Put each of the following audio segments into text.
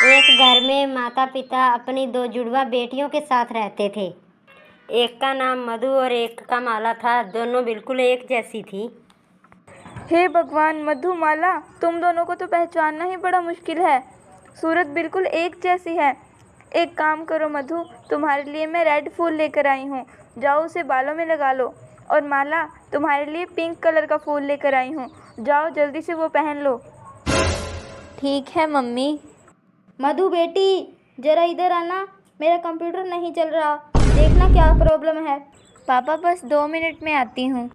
एक घर में माता पिता अपनी दो जुड़वा बेटियों के साथ रहते थे। एक का नाम मधु और एक का माला था। दोनों बिल्कुल एक जैसी थी। हे भगवान, मधु माला, तुम दोनों को तो पहचानना ही बड़ा मुश्किल है। सूरत बिल्कुल एक जैसी है। एक काम करो मधु, तुम्हारे लिए मैं रेड फूल लेकर आई हूँ, जाओ उसे बालों में लगा लो। और माला, तुम्हारे लिए पिंक कलर का फूल लेकर आई हूँ, जाओ जल्दी से वो पहन लो। ठीक है मम्मी। मधु बेटी, जरा इधर आना, मेरा कंप्यूटर नहीं चल रहा, देखना क्या प्रॉब्लम है। पापा बस 2 मिनट में आती हूँ।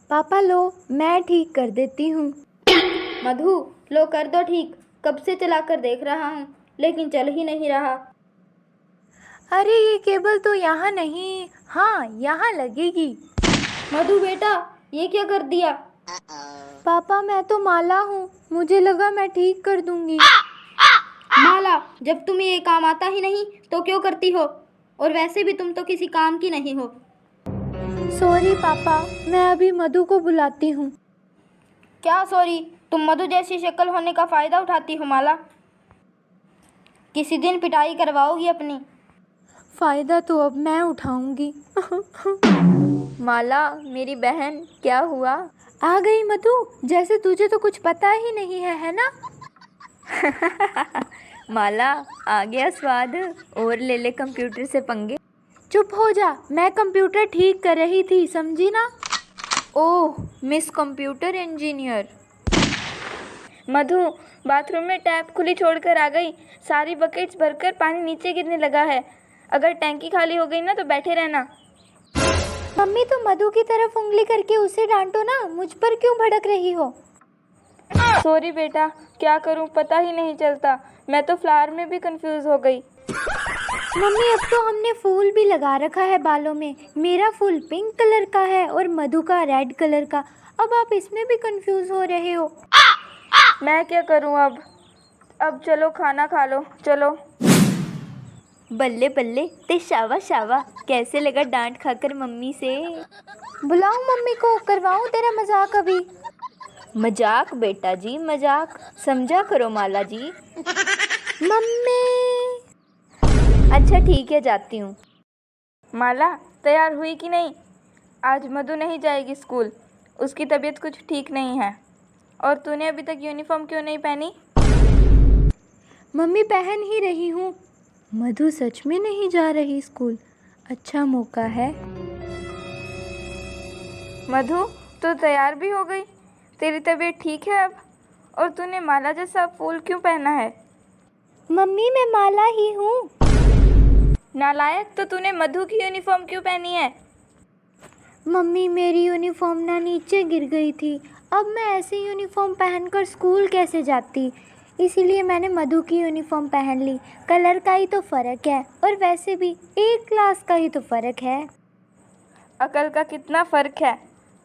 पापा लो, मैं ठीक कर देती हूँ। मधु लो कर दो ठीक, कब से चला कर देख रहा हूँ लेकिन चल ही नहीं रहा। अरे ये केबल तो यहाँ नहीं, हाँ यहाँ लगेगी। मधु बेटा, ये क्या कर दिया? पापा मैं तो माला हूँ, मुझे लगा मैं ठीक कर दूंगी। माला, जब तुम्हें ये काम आता ही नहीं तो क्यों करती हो? और वैसे भी तुम तो किसी काम की नहीं हो। सॉरी पापा, मैं अभी मधु को बुलाती हूँ। क्या सॉरी? तुम मधु जैसी शक्ल होने का फ़ायदा उठाती हो माला। किसी दिन पिटाई करवाओगी अपनी। फ़ायदा तो अब मैं उठाऊंगी। माला मेरी बहन, क्या हुआ? आ गई मधु, जैसे तुझे तो कुछ पता ही नहीं है ना? माला, आ गया स्वाद, और ले ले कंप्यूटर से पंगे। चुप हो जा, मैं कंप्यूटर ठीक कर रही थी, समझी ना? ओह, मिस कंप्यूटर इंजीनियर। मधु, बाथरूम में टैप खुली छोड़कर आ गई, सारी बकेट्स भरकर पानी नीचे गिरने लगा है। अगर टैंकी खाली हो गई ना तो बैठे रहना। मम्मी तो मधु की तरफ उंगली करके उसे डांटो ना, मुझ पर क्यों भड़क रही हो? सॉरी बेटा, क्या करूं पता ही नहीं चलता, मैं तो फ्लावर में भी कंफ्यूज हो गई। मम्मी अब तो हमने फूल भी लगा रखा है बालों में, मेरा फूल पिंक कलर का है और मधु का रेड कलर का, अब आप इसमें भी कंफ्यूज हो रहे हो। मैं क्या करूं अब चलो खाना खा लो, चलो। बल्ले बल्ले, ते शावा शावा, कैसे लगा डांट खाकर मम्मी से? बुलाऊं मम्मी को, करवाऊं तेरा मजाक अभी? मजाक बेटा जी, मजाक समझा करो माला जी। मम्मी। अच्छा ठीक है, जाती हूँ। माला, तैयार हुई कि नहीं? आज मधु नहीं जाएगी स्कूल, उसकी तबीयत कुछ ठीक नहीं है। और तूने अभी तक यूनिफॉर्म क्यों नहीं पहनी? मम्मी पहन ही रही हूँ। मधु सच में नहीं जा रही स्कूल, अच्छा मौका है। मधु, तू तैयार भी हो गई, तेरी तबीयत ठीक है अब? और तूने माला जैसा फूल क्यों पहना है? मम्मी मैं माला ही हूँ। नालायक, तो तूने मधु की यूनिफॉर्म क्यों पहनी है? मम्मी मेरी यूनिफॉर्म ना नीचे गिर गई थी, अब मैं ऐसी यूनिफॉर्म पहनकर स्कूल कैसे जाती, इसीलिए मैंने मधु की यूनिफॉर्म पहन ली। कलर का ही तो फ़र्क है, और वैसे भी एक क्लास का ही तो फ़र्क है। अकल का कितना फ़र्क है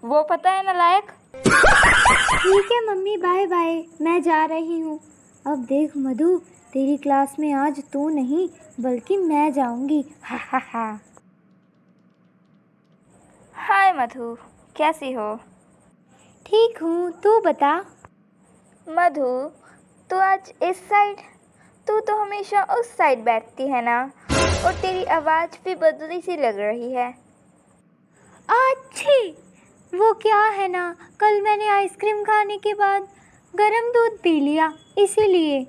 वो पता है नालायक? ठीक है मम्मी, बाय बाय, मैं जा रही हूँ। अब देख मधु, तेरी क्लास में आज तू नहीं बल्कि मैं जाऊँगी। हा हा हा। हाय मधु, कैसी हो? ठीक हूँ, तू बता। मधु, तू आज इस साइड, तू तो हमेशा उस साइड बैठती है ना, और तेरी आवाज़ भी बदली सी लग रही है। अच्छी, वो क्या है ना, कल मैंने आइसक्रीम खाने के बाद गरम दूध पी लिया, इसीलिए।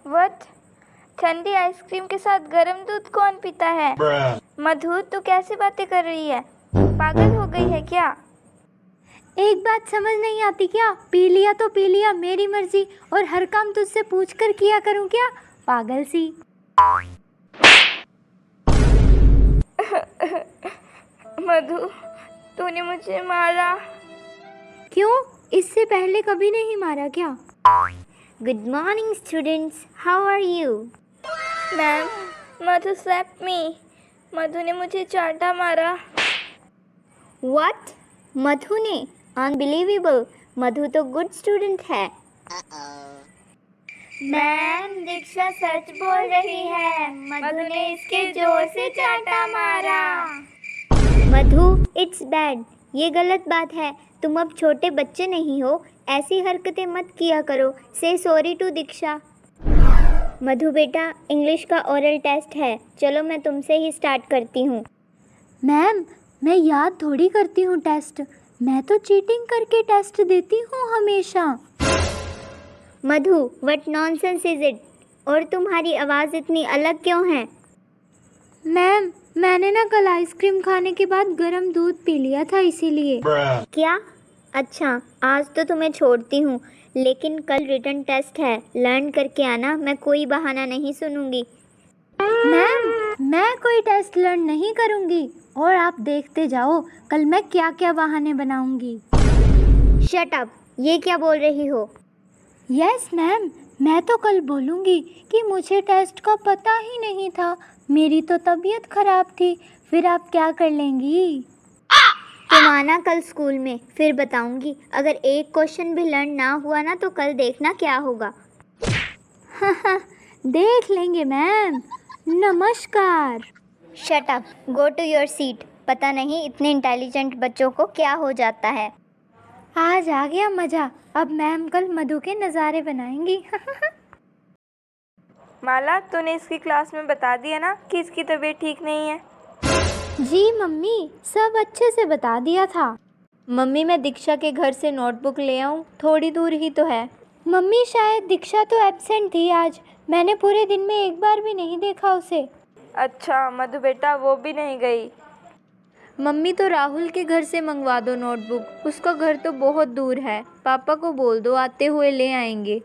व्हाट? ठंडी आइसक्रीम के साथ गरम दूध कौन पीता है? मधु, तू कैसी बातें कर रही है? पागल हो गई है क्या? एक बात समझ नहीं आती क्या? पी लिया तो पी लिया, मेरी मर्जी, और हर काम तुझसे पूछ कर किया करूँ क्या, पागल सी। मधु, तूने मुझे मारा। क्यों, इससे पहले कभी नहीं मारा क्या? Good morning students, how are you? Ma'am, Madhu slapped me. Madhu ने मुझे चाटा मारा। व्हाट? मधु ने? अनबिलीवेबल, मधु तो गुड स्टूडेंट है। मैम, दीक्षा सच बोल रही है, मधु ने इसके जोर से चाटा मारा। मधु, इट्स बैड, ये गलत बात है, तुम अब छोटे बच्चे नहीं हो, ऐसी हरकतें मत किया करो। से सॉरी टू दीक्षा। मधु बेटा, इंग्लिश का ओरल टेस्ट है, चलो मैं तुमसे ही स्टार्ट करती हूँ। मैम, मैं याद थोड़ी करती हूँ टेस्ट, मैं तो चीटिंग करके टेस्ट देती हूँ हमेशा। मधु, व्हाट नॉनसेंस इज इट? और तुम्हारी आवाज़ इतनी अलग क्यों है? मैम, मैंने ना कल आइसक्रीम खाने के बाद गर्म दूध पी लिया था इसीलिए। क्या? अच्छा, आज तो तुम्हें छोड़ती हूँ, लेकिन कल रिटन टेस्ट है, लर्न करके आना, मैं कोई बहाना नहीं सुनूंगी। मैम, मैं कोई टेस्ट लर्न नहीं करूंगी, और आप देखते जाओ कल मैं क्या क्या बहाने बनाऊंगी। शट अप, ये क्या बोल रही हो? यस मैम, मैं तो कल बोलूंगी कि मुझे टेस्ट का पता ही नहीं था, मेरी तो तबीयत खराब थी, फिर आप क्या कर लेंगी? तुम आना कल स्कूल में, फिर बताऊंगी। अगर एक क्वेश्चन भी लर्न ना हुआ ना तो कल देखना क्या होगा। देख लेंगे मैम, नमस्कार। Shut up, go to your seat. पता नहीं इतने इंटेलिजेंट बच्चों को क्या हो जाता है। आज आ गया मज़ा, अब मैम कल मधु के नज़ारे बनाएंगी। माला, तूने इसकी क्लास में बता दिया ना कि इसकी तबीयत ठीक नहीं है? जी मम्मी, सब अच्छे से बता दिया था। मम्मी, मैं दीक्षा के घर से नोटबुक ले आऊँ? थोड़ी दूर ही तो है। मम्मी, शायद दीक्षा तो एब्सेंट थी आज, मैंने पूरे दिन में एक बार भी नहीं देखा उसे। अच्छा मधु बेटा, वो भी नहीं गई? मम्मी, तो राहुल के घर से मंगवा दो नोटबुक, उसका घर तो बहुत दूर है। पापा को बोल दो, आते हुए ले आएंगे।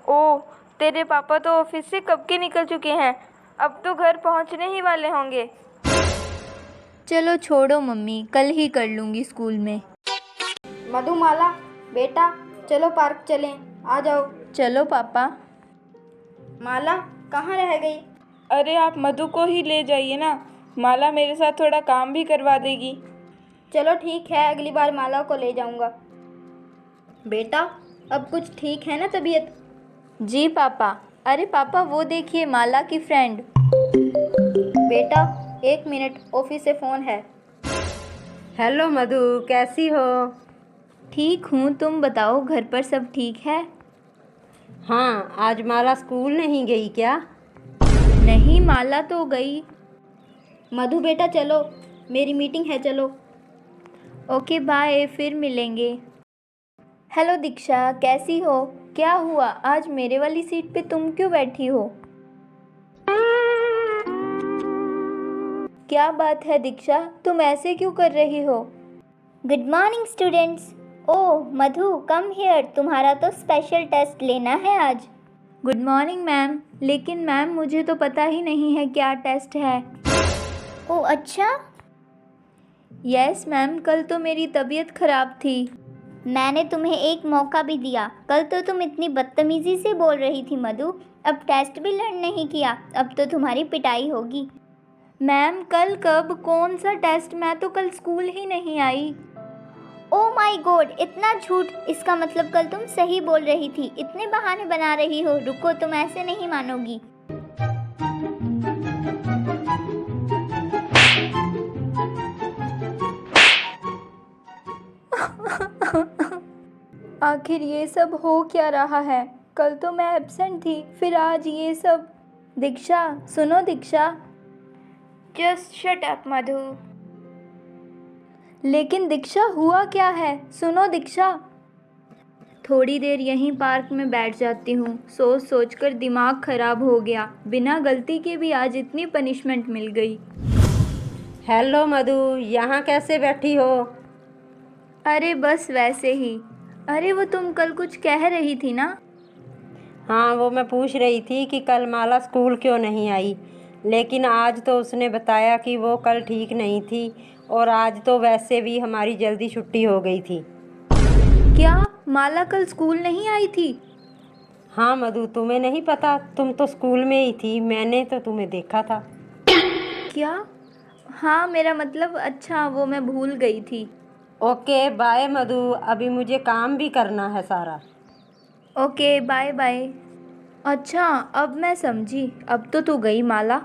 ओह, तेरे पापा तो ऑफिस से कब के निकल चुके हैं, अब तो घर पहुंचने ही वाले होंगे। चलो छोड़ो मम्मी, कल ही कर लूँगी स्कूल में। मधुमाला बेटा, चलो पार्क चलें, आ जाओ। चलो पापा। माला कहाँ रह गई? अरे आप मधु को ही ले जाइए ना, माला मेरे साथ थोड़ा काम भी करवा देगी। चलो ठीक है, अगली बार माला को ले जाऊंगा। बेटा, अब कुछ ठीक है ना तबीयत? जी पापा। अरे पापा, वो देखिए माला की फ्रेंड। बेटा, एक मिनट, ऑफिस से फ़ोन है। हेलो मधु, कैसी हो? ठीक हूँ, तुम बताओ घर पर सब ठीक है? हाँ, आज माला स्कूल नहीं गई क्या? नहीं, माला तो गई। मधु बेटा चलो, मेरी मीटिंग है, चलो। ओके बाय, फिर मिलेंगे। हेलो दीक्षा, कैसी हो? क्या हुआ, आज मेरे वाली सीट पे तुम क्यों बैठी हो? क्या बात है दीक्षा, तुम ऐसे क्यों कर रही हो? Good morning students. Oh Madhu, come here, तुम्हारा तो स्पेशल टेस्ट लेना है आज। गुड मॉर्निंग मैम, लेकिन मैम मुझे तो पता ही नहीं है क्या टेस्ट है। ओह अच्छा, यस मैम, कल तो मेरी तबीयत खराब थी। मैंने तुम्हें एक मौका भी दिया, कल तो तुम इतनी बदतमीज़ी से बोल रही थी मधु, अब टेस्ट भी लर्न नहीं किया, अब तो तुम्हारी पिटाई होगी। मैम कल कब, कौन सा टेस्ट, मैं तो कल स्कूल ही नहीं आई। ओह माय गॉड, इतना झूठ, इसका मतलब कल तुम सही बोल रही थी, इतने बहाने बना रही हो। रुको, तुम ऐसे नहीं मानोगी। आखिर ये सब हो क्या रहा है? कल तो मैं एब्सेंट थी, फिर आज ये सब। दीक्षा, सुनो दीक्षा। जस्ट शट अप मधु। लेकिन दीक्षा, हुआ क्या है? सुनो दीक्षा। थोड़ी देर यहीं पार्क में बैठ जाती हूँ, सोच सोच कर दिमाग खराब हो गया, बिना गलती के भी आज इतनी पनिशमेंट मिल गई। हेलो मधु, यहाँ कैसे बैठी हो? अरे बस वैसे ही। अरे वो तुम कल कुछ कह रही थी ना? हाँ, वो मैं पूछ रही थी कि कल माला स्कूल क्यों नहीं आई, लेकिन आज तो उसने बताया कि वो कल ठीक नहीं थी, और आज तो वैसे भी हमारी जल्दी छुट्टी हो गई थी। क्या माला कल स्कूल नहीं आई थी? हाँ मधु, तुम्हें नहीं पता? तुम तो स्कूल में ही थी, मैंने तो तुम्हें देखा था। क्या? हाँ, मेरा मतलब, अच्छा वो मैं भूल गई थी। ओके बाय मधु, अभी मुझे काम भी करना है सारा। Okay bye bye. अच्छा अब मैं समझी, अब तो तू गई माला।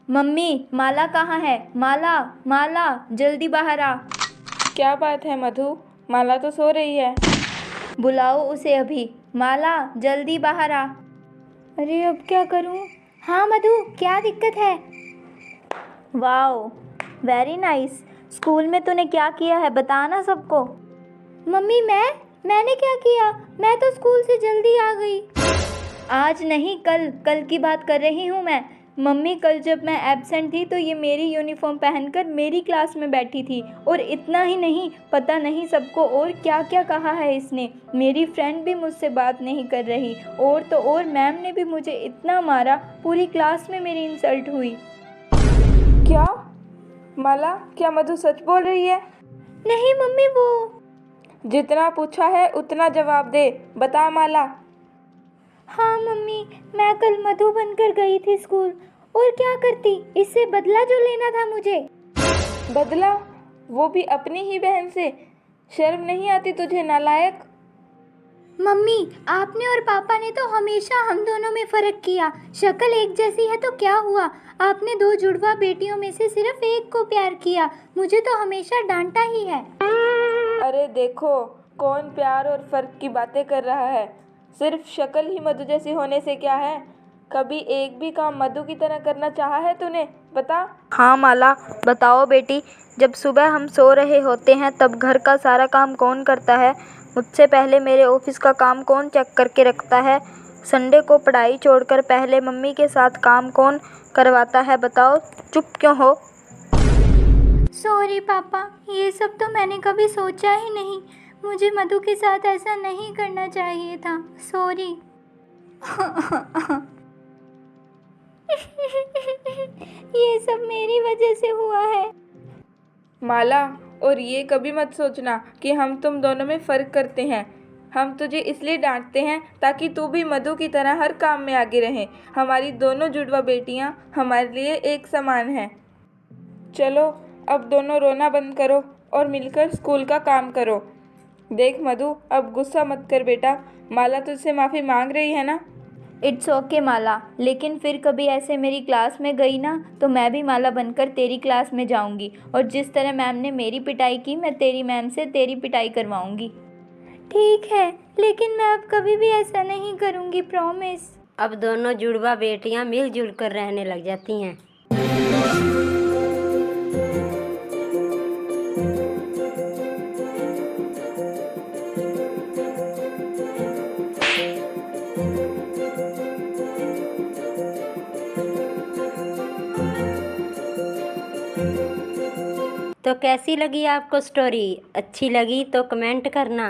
मम्मी, माला कहाँ है? माला, माला जल्दी बाहर आ। क्या बात है मधु, माला तो सो रही है। बुलाओ उसे अभी। माला जल्दी बाहर आ। अरे अब क्या करूं? हाँ मधु, क्या दिक्कत है? Wow, very nice. स्कूल में तूने क्या किया है, बताना सबको। मम्मी मैंने क्या किया? मैं तो स्कूल से जल्दी आ गई। आज नहीं, कल कल की बात कर रही हूँ मैं। मम्मी, कल जब मैं एब्सेंट थी तो ये मेरी यूनिफॉर्म पहनकर मेरी क्लास में बैठी थी। और इतना ही नहीं, पता नहीं सबको और क्या क्या कहा है इसने। मेरी फ्रेंड भी मुझसे बात नहीं कर रही। और तो और मैम ने भी मुझे इतना मारा, पूरी क्लास में मेरी इंसल्ट हुई। क्या? माला, क्या मधु सच बोल रही है? नहीं मम्मी, वो जितना पूछा है उतना जवाब दे। बता माला। हाँ मम्मी, मैं कल मधु बनकर गई थी स्कूल। और क्या करती, इससे बदला जो लेना था मुझे। बदला? वो भी अपनी ही बहन से? शर्म नहीं आती तुझे, नालायक? मम्मी, आपने और पापा ने तो हमेशा हम दोनों में फर्क किया। शक्ल एक जैसी है तो क्या हुआ? आपने 2 जुड़वा बेटियों में से सिर्फ एक को प्यार किया। मुझे तो हमेशा डांटा ही है। अरे देखो, कौन प्यार और फर्क की बातें कर रहा है। सिर्फ शक्ल ही मधु जैसी होने से क्या है? कभी एक भी काम मधु की तरह करना चाहा है तूने? बता। हाँ माला, बताओ बेटी। जब सुबह हम सो रहे होते हैं तब घर का सारा काम कौन करता है? मुझसे पहले मेरे ऑफिस का काम कौन चेक करके रखता है? संडे को पढ़ाई छोड़कर पहले मम्मी के साथ काम कौन करवाता है? बताओ, चुप क्यों हो? सॉरी पापा, ये सब तो मैंने कभी सोचा ही नहीं। मुझे मधु के साथ ऐसा नहीं करना चाहिए था। सॉरी। ये सब मेरी वजह से हुआ है। माला, और ये कभी मत सोचना कि हम तुम दोनों में फ़र्क करते हैं। हम तुझे इसलिए डांटते हैं ताकि तू भी मधु की तरह हर काम में आगे रहे। हमारी दोनों जुड़वा बेटियां हमारे लिए एक समान हैं। चलो, अब दोनों रोना बंद करो और मिलकर स्कूल का काम करो। देख मधु, अब गुस्सा मत कर बेटा। माला तुझसे माफ़ी मांग रही है ना? इट्स ओके माला, लेकिन फिर कभी ऐसे मेरी क्लास में गई ना तो मैं भी माला बनकर तेरी क्लास में जाऊंगी। और जिस तरह मैम ने मेरी पिटाई की, मैं तेरी मैम से तेरी पिटाई करवाऊंगी। ठीक है, लेकिन मैं अब कभी भी ऐसा नहीं करूँगी, प्रॉमिस। अब दोनों जुड़वा बेटियां मिलजुल कर रहने लग जाती हैं। तो कैसी लगी आपको स्टोरी? अच्छी लगी तो कमेंट करना।